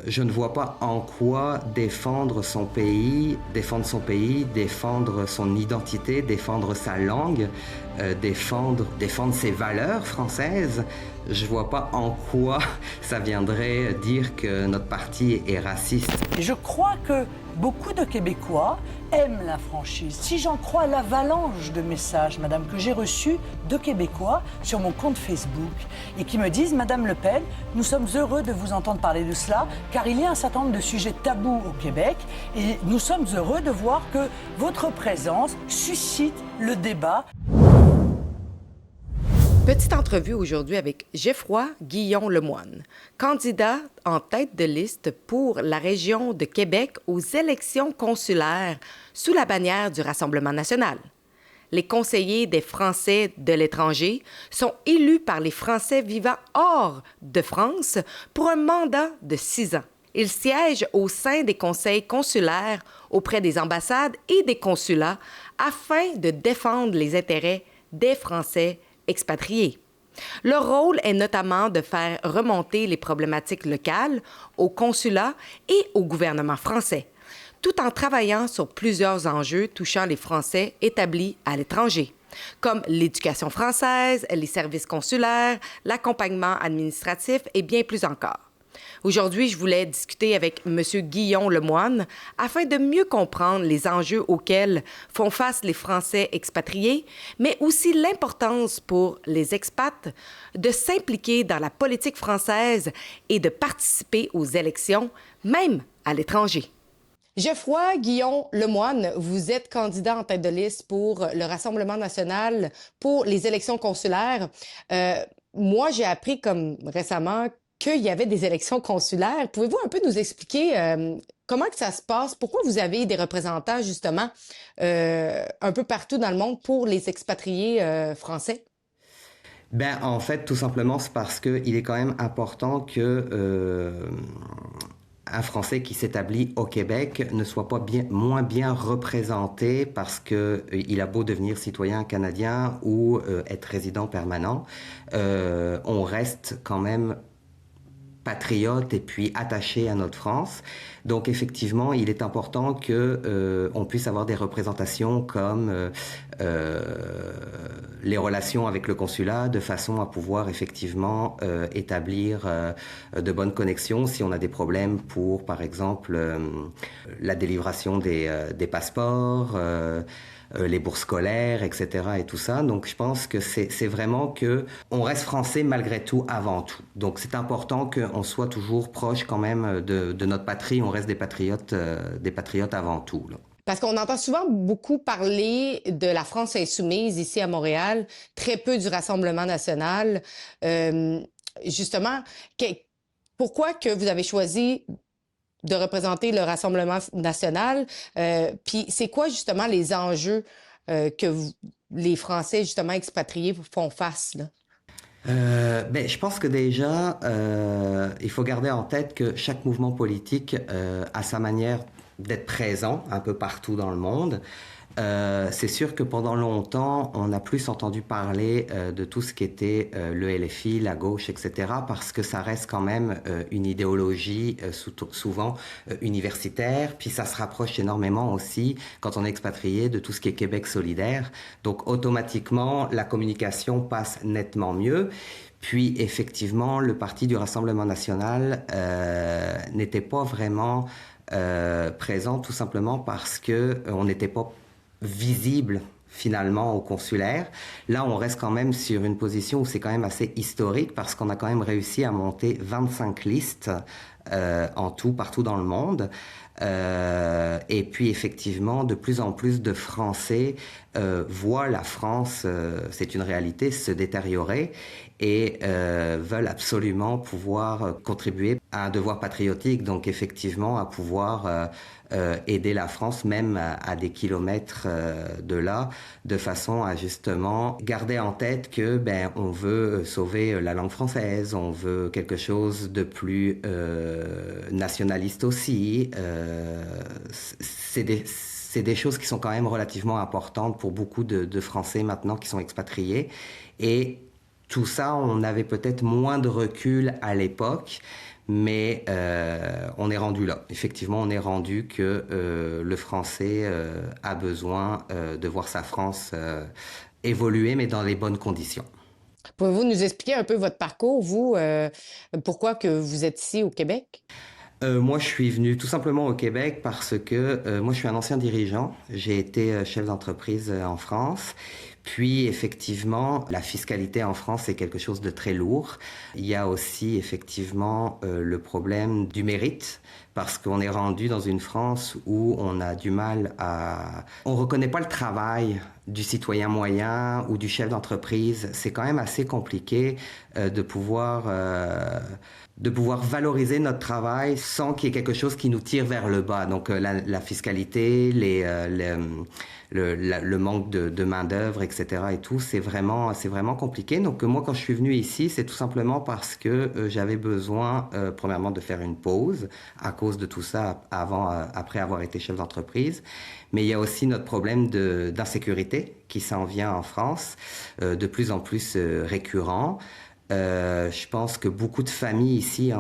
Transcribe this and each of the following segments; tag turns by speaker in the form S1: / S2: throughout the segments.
S1: Je ne vois pas en quoi défendre son pays, défendre son identité, défendre sa langue, défendre ses valeurs françaises. Je ne vois pas en quoi ça viendrait dire que notre parti est raciste.
S2: Je crois que beaucoup de Québécois aiment la franchise. Si j'en crois l'avalanche de messages, madame, que j'ai reçus de Québécois sur mon compte Facebook et qui me disent « Madame Le Pen, nous sommes heureux de vous entendre parler de cela car il y a un certain nombre de sujets tabous au Québec et nous sommes heureux de voir que votre présence suscite le débat. »
S3: Petite entrevue aujourd'hui avec Geoffroy Guillon-Lemoine, candidat en tête de liste pour la région de Québec aux élections consulaires sous la bannière du Rassemblement national. Les conseillers des Français de l'étranger sont élus par les Français vivant hors de France pour un mandat de 6 ans. Ils siègent au sein des conseils consulaires auprès des ambassades et des consulats afin de défendre les intérêts des Français expatriés. Leur rôle est notamment de faire remonter les problématiques locales au consulat et au gouvernement français, tout en travaillant sur plusieurs enjeux touchant les Français établis à l'étranger, comme l'éducation française, les services consulaires, l'accompagnement administratif et bien plus encore. Aujourd'hui, je voulais discuter avec M. Guillon-Lemoine afin de mieux comprendre les enjeux auxquels font face les Français expatriés, mais aussi l'importance pour les expats de s'impliquer dans la politique française et de participer aux élections, même à l'étranger. Geoffroy Guillon-Lemoine, vous êtes candidat en tête de liste pour le Rassemblement national pour les élections consulaires. Moi, j'ai appris comme récemment qu'il y avait des élections consulaires. Pouvez-vous un peu nous expliquer comment que ça se passe? Pourquoi vous avez des représentants, justement, un peu partout dans le monde pour les expatriés français?
S1: Ben, en fait, tout simplement, c'est parce qu'il est quand même important que un Français qui s'établit au Québec ne soit pas moins bien représenté parce qu'il a beau devenir citoyen canadien ou être résident permanent. On reste quand même patriote et puis attaché à notre France. Donc effectivement, il est important que on puisse avoir des représentations comme les relations avec le consulat, de façon à pouvoir effectivement établir de bonnes connexions si on a des problèmes pour, par exemple, la délivration des passeports, les bourses scolaires, etc. et tout ça. Donc je pense que c'est vraiment qu'on reste français malgré tout avant tout. Donc c'est important qu'on soit toujours proche quand même de notre patrie. On reste des patriotes avant tout, là.
S3: Parce qu'on entend souvent beaucoup parler de la France insoumise ici à Montréal, très peu du Rassemblement national. Justement, pourquoi que vous avez choisi de représenter le Rassemblement national? Puis c'est quoi justement les enjeux que les Français justement expatriés font face, là?
S1: Ben, je pense que déjà, il faut garder en tête que chaque mouvement politique a sa manière d'être présent un peu partout dans le monde. C'est sûr que pendant longtemps, on a plus entendu parler de tout ce qui était le LFI, la gauche, etc., parce que ça reste quand même une idéologie souvent universitaire, puis ça se rapproche énormément aussi, quand on est expatrié, de tout ce qui est Québec solidaire. Donc automatiquement, la communication passe nettement mieux. Puis effectivement, le parti du Rassemblement national n'était pas vraiment présent, tout simplement parce que on n'était pas visible finalement au consulaire. Là, on reste quand même sur une position où c'est quand même assez historique parce qu'on a quand même réussi à monter 25 listes en tout, partout dans le monde. Et puis effectivement, de plus en plus de Français voient la France, c'est une réalité, se détériorer et veulent absolument pouvoir contribuer à un devoir patriotique, donc effectivement à pouvoir aider la France même à des kilomètres de là, de façon à justement garder en tête que on veut sauver la langue française, on veut quelque chose de plus nationaliste aussi. C'est des choses qui sont quand même relativement importantes pour beaucoup de Français maintenant qui sont expatriés. Et tout ça, on avait peut-être moins de recul à l'époque, mais on est rendu là. Effectivement, on est rendu que le Français a besoin de voir sa France évoluer, mais dans les bonnes conditions.
S3: Pouvez-vous nous expliquer un peu votre parcours, vous, pourquoi que vous êtes ici au Québec?
S1: Moi, je suis venu tout simplement au Québec parce que moi, je suis un ancien dirigeant. J'ai été chef d'entreprise en France. Puis, effectivement, la fiscalité en France est quelque chose de très lourd. Il y a aussi, effectivement, le problème du mérite, parce qu'on est rendu dans une France où on a du mal à... On ne reconnaît pas le travail du citoyen moyen ou du chef d'entreprise. C'est quand même assez compliqué de pouvoir valoriser notre travail sans qu'il y ait quelque chose qui nous tire vers le bas. Donc la fiscalité, le manque de main-d'œuvre, etc. et tout, c'est vraiment compliqué. Donc moi, quand je suis venu ici, c'est tout simplement parce que j'avais besoin, premièrement, de faire une pause à cause de tout ça après avoir été chef d'entreprise. Mais il y a aussi notre problème d'insécurité qui s'en vient en France, de plus en plus récurrent. Je pense que beaucoup de familles ici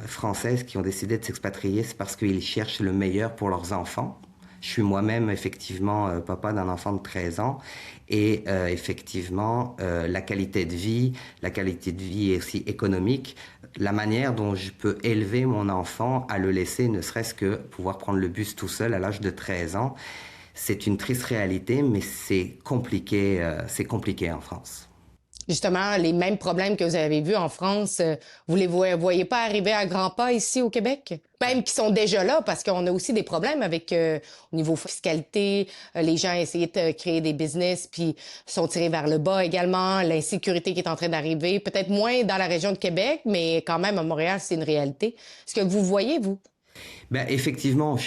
S1: françaises qui ont décidé de s'expatrier, c'est parce qu'ils cherchent le meilleur pour leurs enfants. Je suis moi-même effectivement papa d'un enfant de 13 ans et effectivement la qualité de vie est aussi économique, la manière dont je peux élever mon enfant à le laisser ne serait-ce que pouvoir prendre le bus tout seul à l'âge de 13 ans, c'est une triste réalité, mais c'est compliqué en France.
S3: Justement, les mêmes problèmes que vous avez vus en France, vous les voyez pas arriver à grands pas ici au Québec? Même qui sont déjà là, parce qu'on a aussi des problèmes avec, au niveau fiscalité, les gens essayaient de créer des business, puis sont tirés vers le bas également, l'insécurité qui est en train d'arriver, peut-être moins dans la région de Québec, mais quand même à Montréal, c'est une réalité. Est-ce que vous voyez, vous?
S1: Ben, effectivement,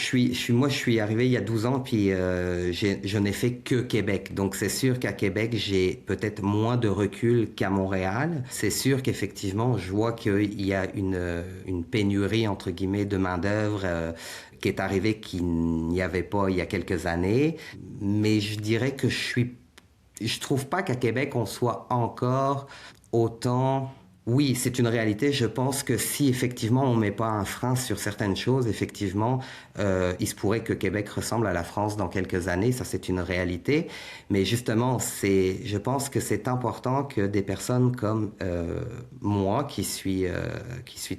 S1: moi, je suis arrivé il y a 12 ans, puis je n'ai fait que Québec. Donc, c'est sûr qu'à Québec, j'ai peut-être moins de recul qu'à Montréal. C'est sûr qu'effectivement, je vois qu'il y a une pénurie, entre guillemets, de main-d'œuvre qui est arrivée qu'il n'y avait pas il y a quelques années. Mais je dirais que je trouve pas qu'à Québec, on soit encore autant... Oui, c'est une réalité. Je pense que si effectivement on met pas un frein sur certaines choses, effectivement, il se pourrait que Québec ressemble à la France dans quelques années. Ça, c'est une réalité. Mais justement, je pense que c'est important que des personnes comme moi, qui suis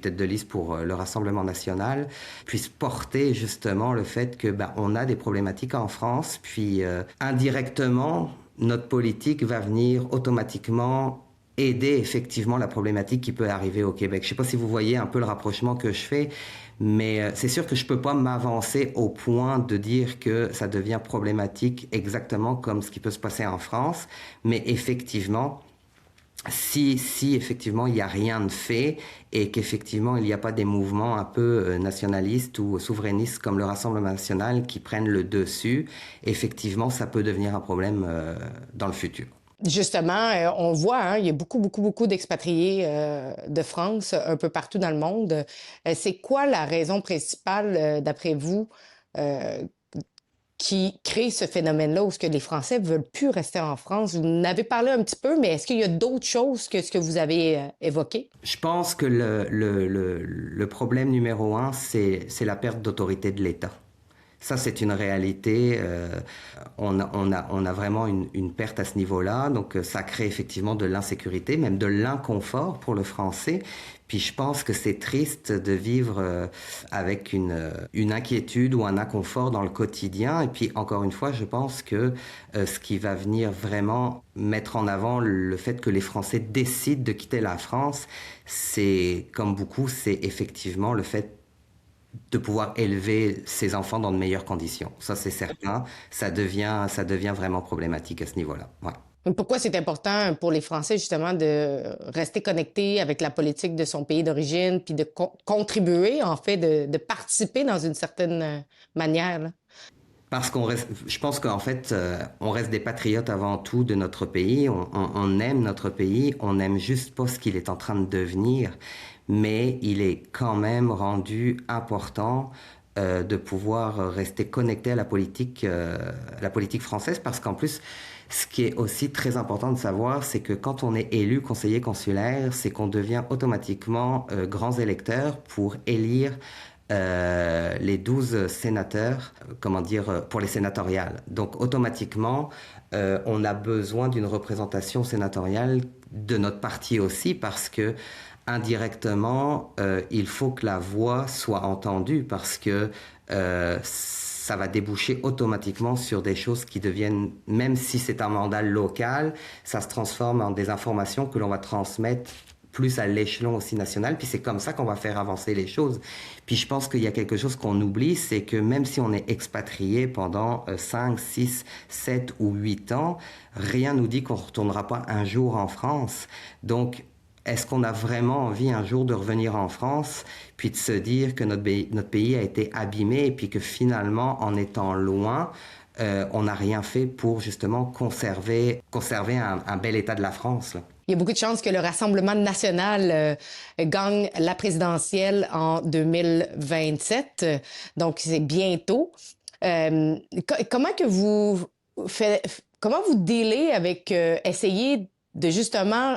S1: tête de liste pour le Rassemblement national, puissent porter justement le fait que on a des problématiques en France, puis indirectement, notre politique va venir automatiquement aider effectivement la problématique qui peut arriver au Québec. Je ne sais pas si vous voyez un peu le rapprochement que je fais, mais c'est sûr que je ne peux pas m'avancer au point de dire que ça devient problématique exactement comme ce qui peut se passer en France, mais effectivement, si effectivement il n'y a rien de fait et qu'effectivement il n'y a pas des mouvements un peu nationalistes ou souverainistes comme le Rassemblement national qui prennent le dessus, effectivement ça peut devenir un problème dans le futur.
S3: Justement, on voit, il y a beaucoup d'expatriés de France un peu partout dans le monde. C'est quoi la raison principale, d'après vous, qui crée ce phénomène-là où ce que les Français veulent plus rester en France? Vous en avez parlé un petit peu, mais est-ce qu'il y a d'autres choses que ce que vous avez évoqué?
S1: Je pense que le problème numéro un, c'est la perte d'autorité de l'État. Ça, c'est une réalité. On a vraiment une perte à ce niveau-là. Donc, ça crée effectivement de l'insécurité, même de l'inconfort pour le Français. Puis, je pense que c'est triste de vivre avec une inquiétude ou un inconfort dans le quotidien. Et puis, encore une fois, je pense que ce qui va venir vraiment mettre en avant le fait que les Français décident de quitter la France, c'est, comme beaucoup, c'est effectivement le fait de pouvoir élever ses enfants dans de meilleures conditions. Ça, c'est certain. Ça devient vraiment problématique à ce niveau-là. Ouais.
S3: Pourquoi c'est important pour les Français, justement, de rester connectés avec la politique de son pays d'origine, puis de contribuer, en fait, de participer dans une certaine manière, là?
S1: Parce je pense qu'en fait, on reste des patriotes avant tout de notre pays. On aime notre pays. On n'aime juste pas ce qu'il est en train de devenir. Mais il est quand même rendu important de pouvoir rester connecté à la politique française, parce qu'en plus, Ce qui est aussi très important de savoir, c'est que quand on est élu conseiller consulaire, c'est qu'on devient automatiquement grands électeurs pour élire les 12 sénateurs, pour les sénatoriales. Donc automatiquement, on a besoin d'une représentation sénatoriale de notre parti aussi, parce que indirectement, il faut que la voix soit entendue, parce que ça va déboucher automatiquement sur des choses qui deviennent, même si c'est un mandat local, ça se transforme en des informations que l'on va transmettre plus à l'échelon aussi national, puis c'est comme ça qu'on va faire avancer les choses. Puis je pense qu'il y a quelque chose qu'on oublie, c'est que même si on est expatrié pendant 5, 6, 7 ou 8 ans, rien nous dit qu'on ne retournera pas un jour en France. Donc, est-ce qu'on a vraiment envie un jour de revenir en France, puis de se dire que notre pays a été abîmé, et puis que finalement, en étant loin, on n'a rien fait pour justement conserver un bel état de la France, là.
S3: Il y a beaucoup de chances que le Rassemblement national gagne la présidentielle en 2027. Donc, c'est bientôt. Comment vous dealez avec essayer de justement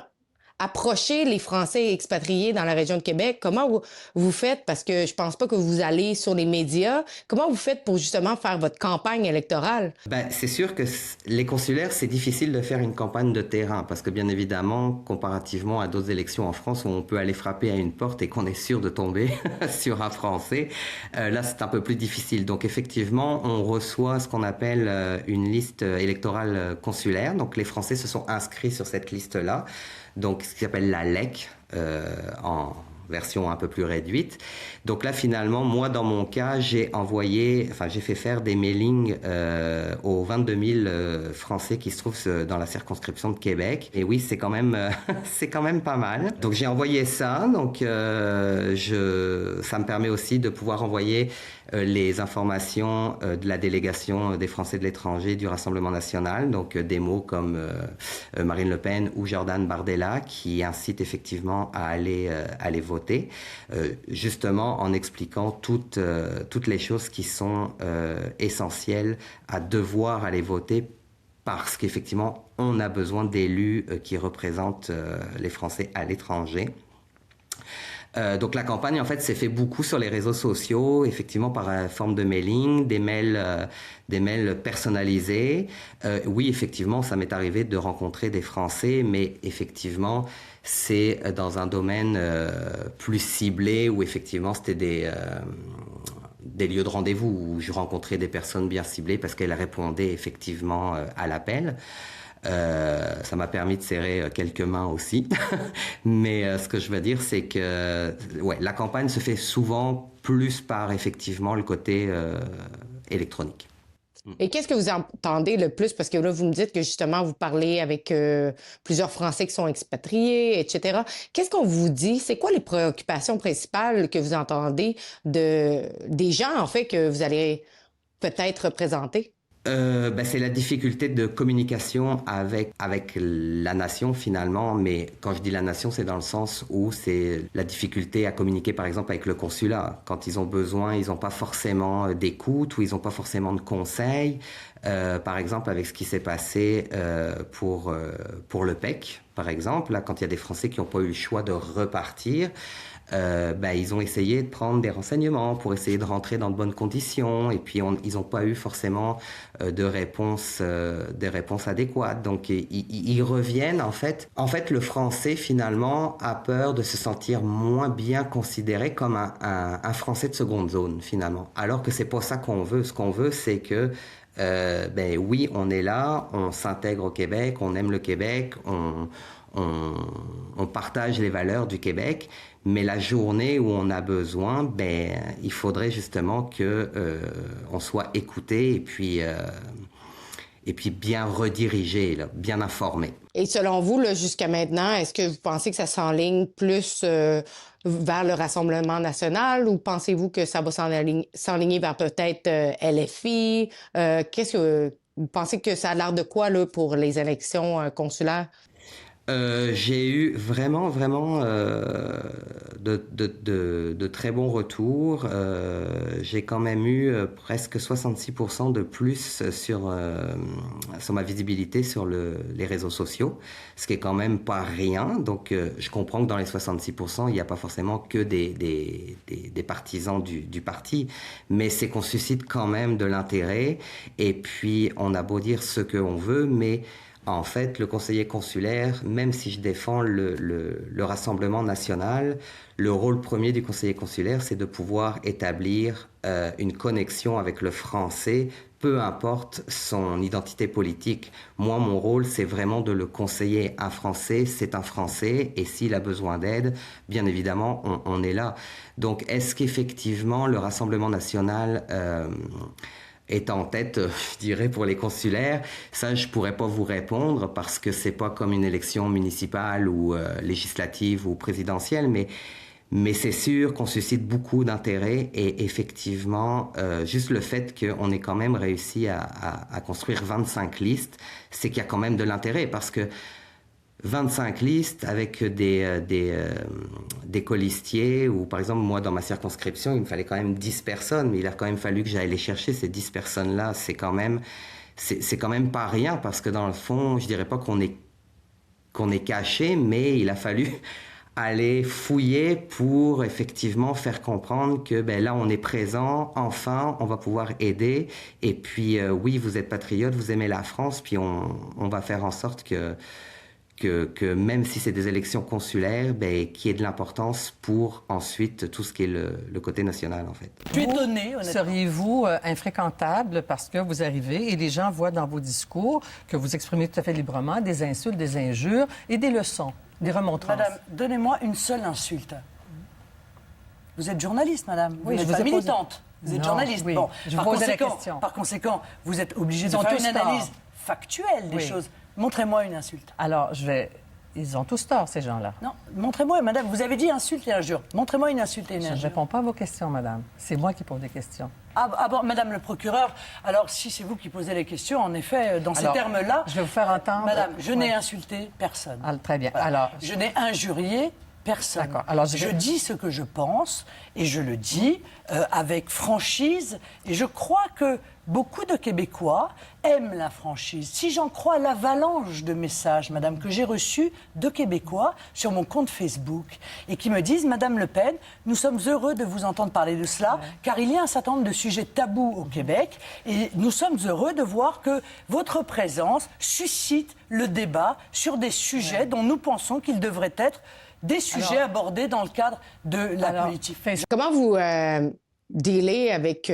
S3: approcher les Français expatriés dans la région de Québec? Comment vous faites? Parce que je pense pas que vous allez sur les médias. Comment vous faites pour justement faire votre campagne électorale?
S1: C'est sûr que les consulaires, c'est difficile de faire une campagne de terrain, parce que bien évidemment, comparativement à d'autres élections en France où on peut aller frapper à une porte et qu'on est sûr de tomber sur un Français, là c'est un peu plus difficile. Donc effectivement, on reçoit ce qu'on appelle une liste électorale consulaire. Donc les Français se sont inscrits sur cette liste-là. Donc ce qui s'appelle la LEC, en version un peu plus réduite. Donc là, finalement, moi, dans mon cas, j'ai fait faire des mailings aux 22 000 Français qui se trouvent dans la circonscription de Québec. Et oui, c'est quand même pas mal. Donc j'ai envoyé ça. Donc ça me permet aussi de pouvoir envoyer les informations de la délégation des Français de l'étranger du Rassemblement national. Donc des mots comme Marine Le Pen ou Jordan Bardella, qui incitent effectivement à aller voter, justement en expliquant toutes les choses qui sont essentielles à devoir aller voter, parce qu'effectivement, on a besoin d'élus qui représentent les Français à l'étranger. Donc la campagne, en fait, s'est fait beaucoup sur les réseaux sociaux, effectivement par forme de mailing, des mails personnalisés. Oui, effectivement, ça m'est arrivé de rencontrer des Français, mais effectivement, c'est dans un domaine plus ciblé, où effectivement, c'était des lieux de rendez-vous où je rencontrais des personnes bien ciblées parce qu'elles répondaient effectivement à l'appel. Ça m'a permis de serrer quelques mains aussi. Mais ce que je veux dire, c'est que la campagne se fait souvent plus par effectivement le côté électronique.
S3: Et qu'est-ce que vous entendez le plus? Parce que là, vous me dites que justement, vous parlez avec plusieurs Français qui sont expatriés, etc. Qu'est-ce qu'on vous dit? C'est quoi les préoccupations principales que vous entendez des gens, en fait, que vous allez peut-être représenter?
S1: C'est la difficulté de communication avec la nation finalement, mais quand je dis la nation, c'est dans le sens où c'est la difficulté à communiquer par exemple avec le consulat. Quand ils ont besoin, ils n'ont pas forcément d'écoute ou ils n'ont pas forcément de conseils. Par exemple, avec ce qui s'est passé pour le PEC, par exemple, là, quand il y a des Français qui n'ont pas eu le choix de repartir, ils ont essayé de prendre des renseignements pour essayer de rentrer dans de bonnes conditions, et puis ils n'ont pas eu forcément des réponses adéquates. Donc ils reviennent en fait. En fait, le Français finalement a peur de se sentir moins bien considéré comme un Français de seconde zone finalement. Alors que c'est pas ça qu'on veut. Ce qu'on veut, c'est que oui, on est là, on s'intègre au Québec, on aime le Québec, on partage les valeurs du Québec, mais la journée où on a besoin, il faudrait justement que on soit écouté et puis bien redirigé, là, bien informé.
S3: Et selon vous, là, jusqu'à maintenant, est-ce que vous pensez que ça s'enligne plus vers le Rassemblement national, ou pensez-vous que ça va s'enligner vers peut-être LFI? Qu'est-ce que vous pensez que ça a l'air de quoi là, pour les élections consulaires?
S1: J'ai eu vraiment, vraiment de très bons retours. J'ai quand même eu presque 66% de plus sur ma visibilité sur les réseaux sociaux, ce qui est quand même pas rien. Donc, je comprends que dans les 66%, il n'y a pas forcément que des partisans du parti, mais c'est qu'on suscite quand même de l'intérêt. Et puis, on a beau dire ce qu'on veut, mais en fait, le conseiller consulaire, même si je défends le Rassemblement national, le rôle premier du conseiller consulaire, c'est de pouvoir établir une connexion avec le français, peu importe son identité politique. Moi, mon rôle, c'est vraiment de le conseiller. Un Français, c'est un Français, et s'il a besoin d'aide, bien évidemment, on est là. Donc, est-ce qu'effectivement, le Rassemblement national est en tête, je dirais, pour les consulaires? Ça, je pourrais pas vous répondre parce que c'est pas comme une élection municipale ou législative ou présidentielle, mais c'est sûr qu'on suscite beaucoup d'intérêt et effectivement, juste le fait qu'on ait quand même réussi à construire 25 listes, c'est qu'il y a quand même de l'intérêt parce que 25 listes avec des colistiers, ou par exemple, moi, dans ma circonscription, il me fallait quand même 10 personnes, mais il a quand même fallu que j'aille les chercher, ces 10 personnes-là. C'est quand même pas rien, parce que dans le fond, je dirais pas qu'on est caché, mais il a fallu aller fouiller pour effectivement faire comprendre que ben là, on est présent, enfin, on va pouvoir aider. Et puis, oui, vous êtes patriote, vous aimez la France, puis on va faire en sorte que même si c'est des élections consulaires, ben, qu'il y ait de l'importance pour ensuite tout ce qui est le côté national, en fait.
S2: Je suis étonné, honnêtement.
S4: Seriez-vous infréquentable parce que vous arrivez et les gens voient dans vos discours que vous exprimez tout à fait librement des insultes, des injures et des leçons, des remontrances?
S2: Madame, donnez-moi une seule insulte. Vous êtes journaliste, madame.
S4: Oui,
S2: vous n'êtes pas militante. Vous êtes
S4: Non,
S2: journaliste.
S4: oui.
S2: Bon,
S4: Je vous posais la question.
S2: Par conséquent, vous êtes obligé de
S4: Ils ont
S2: faire
S4: tous
S2: une
S4: tort.
S2: analyse factuelle des
S4: Oui.
S2: choses. Montrez-moi une insulte.
S4: Alors, ils ont tous tort, ces gens-là.
S2: Non, montrez-moi, madame. Vous avez dit insulte et injure. Montrez-moi une insulte et une
S4: Je ne
S2: injure.
S4: réponds pas à vos questions, madame. C'est moi qui pose des questions.
S2: Ah bon, madame le procureur, alors si c'est vous qui posez les questions, en effet, dans
S4: Alors,
S2: ces termes-là...
S4: je vais vous faire entendre...
S2: Madame, je n'ai
S4: Ouais.
S2: insulté personne.
S4: Ah, très bien.
S2: Voilà.
S4: Alors,
S2: je n'ai injurié personne.
S4: D'accord. Alors,
S2: je dis ce que je pense et je le dis avec franchise. Et je crois que beaucoup de Québécois aiment la franchise. Si j'en crois l'avalanche de messages, madame, que j'ai reçus de Québécois sur mon compte Facebook et qui me disent, madame Le Pen, nous sommes heureux de vous entendre parler de cela, car il y a un certain nombre de sujets tabous au Québec et nous sommes heureux de voir que votre présence suscite le débat sur des sujets dont nous pensons qu'ils devraient être des sujets abordés dans le cadre de la politique.
S5: Comment vous dealez avec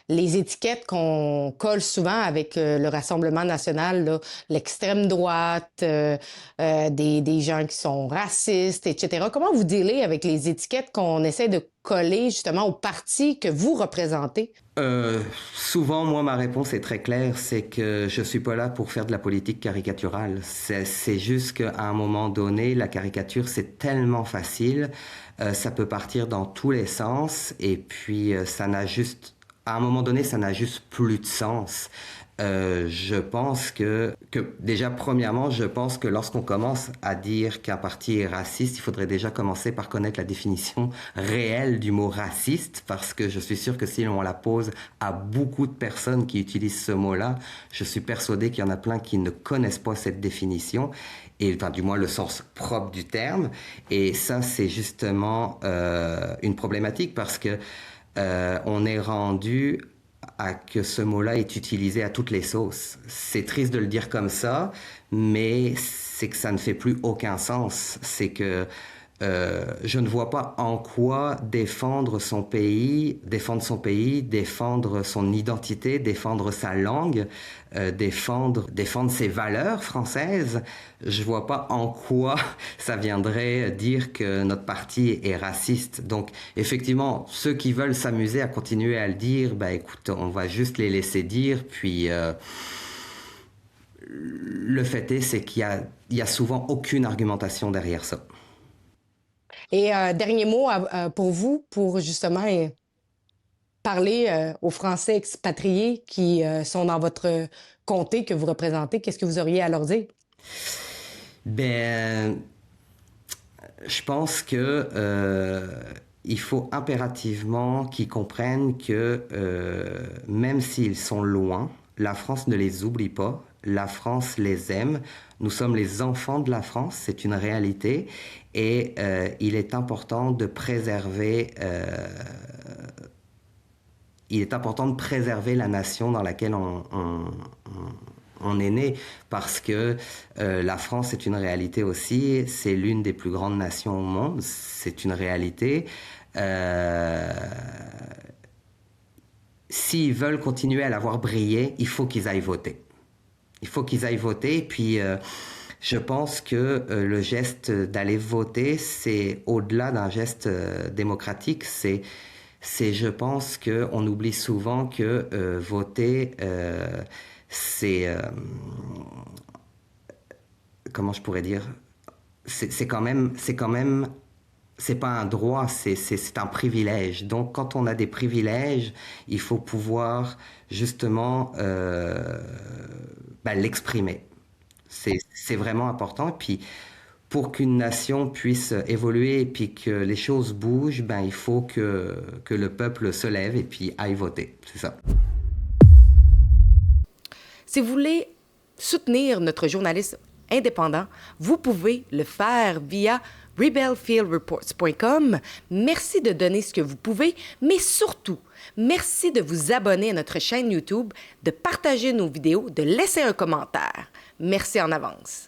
S5: les étiquettes qu'on colle souvent avec le Rassemblement national, là, l'extrême droite, des gens qui sont racistes, etc. Comment vous dealez avec les étiquettes qu'on essaie de coller justement au parti que vous représentez?
S1: Souvent, moi, ma réponse est très claire, c'est que je suis pas là pour faire de la politique caricaturale. C'est juste qu'à un moment donné, la caricature, c'est tellement facile, ça peut partir dans tous les sens, et puis à un moment donné, ça n'a juste plus de sens. Je pense que déjà, premièrement, je pense que lorsqu'on commence à dire qu'un parti est raciste, il faudrait déjà commencer par connaître la définition réelle du mot raciste, parce que je suis sûr que si on la pose à beaucoup de personnes qui utilisent ce mot-là, je suis persuadé qu'il y en a plein qui ne connaissent pas cette définition, et enfin, du moins le sens propre du terme. Et ça, c'est justement une problématique, parce que on est rendu à que ce mot-là est utilisé à toutes les sauces. C'est triste de le dire comme ça, mais c'est que ça ne fait plus aucun sens. C'est que je ne vois pas en quoi défendre son pays, défendre son identité, défendre sa langue, défendre ses valeurs françaises. Je vois pas en quoi ça viendrait dire que notre parti est raciste. Donc, effectivement, ceux qui veulent s'amuser à continuer à le dire, ben écoute, on va juste les laisser dire, puis le fait est, c'est qu'il y a souvent aucune argumentation derrière ça.
S5: Et dernier mot pour vous, pour justement parler aux Français expatriés qui sont dans votre comté que vous représentez. Qu'est-ce que vous auriez à leur dire?
S1: Ben, je pense que il faut impérativement qu'ils comprennent que même s'ils sont loin, la France ne les oublie pas. La France les aime. Nous sommes les enfants de la France, c'est une réalité. Et il est important de préserver. Il est important de préserver la nation dans laquelle on est né, parce que la France est une réalité aussi. C'est l'une des plus grandes nations au monde. C'est une réalité. S'ils veulent continuer à la voir briller, il faut qu'ils aillent voter. Il faut qu'ils aillent voter. Et puis, je pense que le geste d'aller voter, c'est au-delà d'un geste démocratique. Je pense qu'on oublie souvent que voter, c'est... comment je pourrais dire? C'est quand même... C'est pas un droit, c'est un privilège. Donc, quand on a des privilèges, il faut pouvoir justement l'exprimer. C'est vraiment important. Et puis, pour qu'une nation puisse évoluer et puis que les choses bougent, il faut que le peuple se lève et puis aille voter. C'est ça.
S3: Si vous voulez soutenir notre journalisme indépendant, vous pouvez le faire via rebelfieldreports.com. Merci de donner ce que vous pouvez, mais surtout, merci de vous abonner à notre chaîne YouTube, de partager nos vidéos, de laisser un commentaire. Merci en avance.